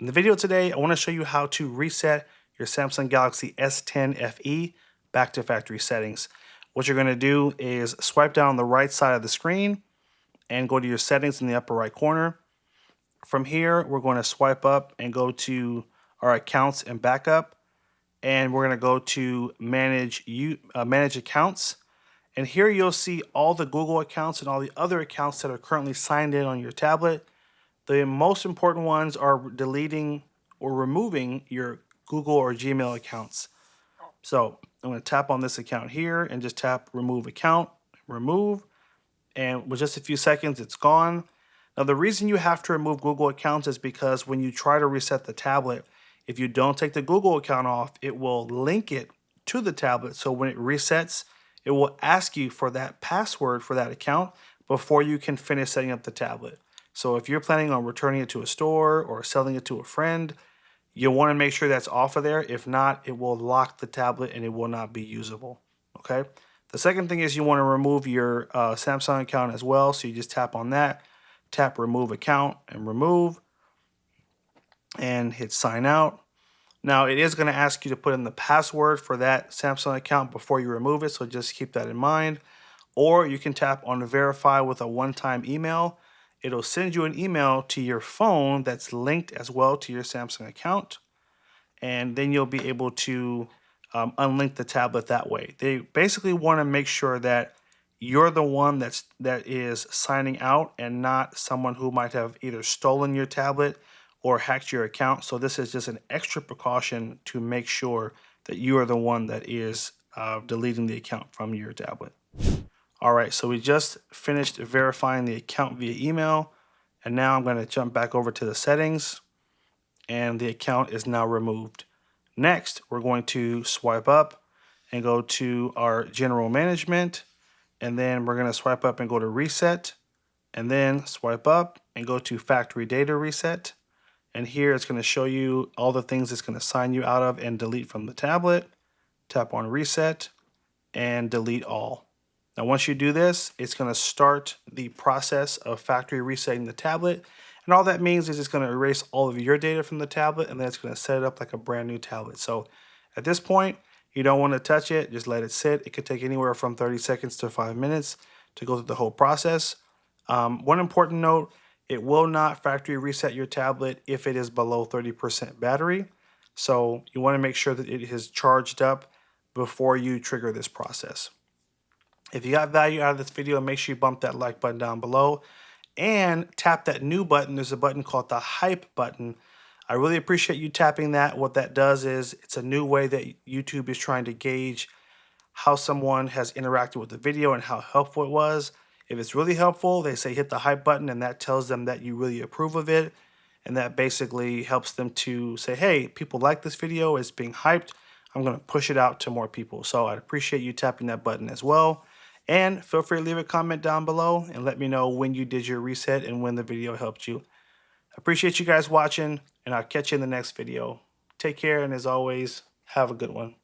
In the video today, I want to show you how to reset your Samsung Galaxy S10 FE back to factory settings. What you're going to do is swipe down the right side of the screen and go to your settings in the upper right corner. From here, we're going to swipe up and go to our accounts and backup, and we're going to go to manage accounts. And here you'll see all the Google accounts and all the other accounts that are currently signed in on your tablet. The most important ones are deleting or removing your Google or Gmail accounts. So I'm going to tap on this account here and just tap remove account, remove, and with just a few seconds, it's gone. Now, the reason you have to remove Google accounts is because when you try to reset the tablet, if you don't take the Google account off, it will link it to the tablet. So when it resets, it will ask you for that password for that account before you can finish setting up the tablet. So if you're planning on returning it to a store or selling it to a friend, you'll want to make sure that's off of there. If not, it will lock the tablet and it will not be usable. Okay. The second thing is you want to remove your Samsung account as well. So you just tap on that, tap remove account and remove, and hit sign out. Now it is going to ask you to put in the password for that Samsung account before you remove it. So just keep that in mind. Or you can tap on verify with a one-time email. It'll send you an email to your phone that's linked as well to your Samsung account. And then you'll be able to unlink the tablet that way. They basically want to make sure that you're the one that is signing out and not someone who might have either stolen your tablet or hacked your account. So this is just an extra precaution to make sure that you are the one that is deleting the account from your tablet. All right, so we just finished verifying the account via email, and now I'm going to jump back over to the settings, and the account is now removed. Next, we're going to swipe up and go to our general management, and then we're going to swipe up and go to reset, and then swipe up and go to factory data reset. And here it's going to show you all the things it's going to sign you out of and delete from the tablet. Tap on reset and delete all. Now, once you do this, it's going to start the process of factory resetting the tablet. And all that means is it's going to erase all of your data from the tablet, and then it's going to set it up like a brand new tablet. So at this point, you don't want to touch it. Just let it sit. It could take anywhere from 30 seconds to 5 minutes to go through the whole process. One important note, it will not factory reset your tablet if it is below 30% battery. So you want to make sure that it is charged up before you trigger this process. If you got value out of this video, make sure you bump that like button down below and tap that new button. There's a button called the hype button. I really appreciate you tapping that. What that does is it's a new way that YouTube is trying to gauge how someone has interacted with the video and how helpful it was. If it's really helpful, they say hit the hype button, and that tells them that you really approve of it. And that basically helps them to say, hey, people like this video, it's being hyped. I'm going to push it out to more people. So I'd appreciate you tapping that button as well. And feel free to leave a comment down below and let me know when you did your reset and when the video helped you. Appreciate you guys watching, and I'll catch you in the next video. Take care, and as always, have a good one.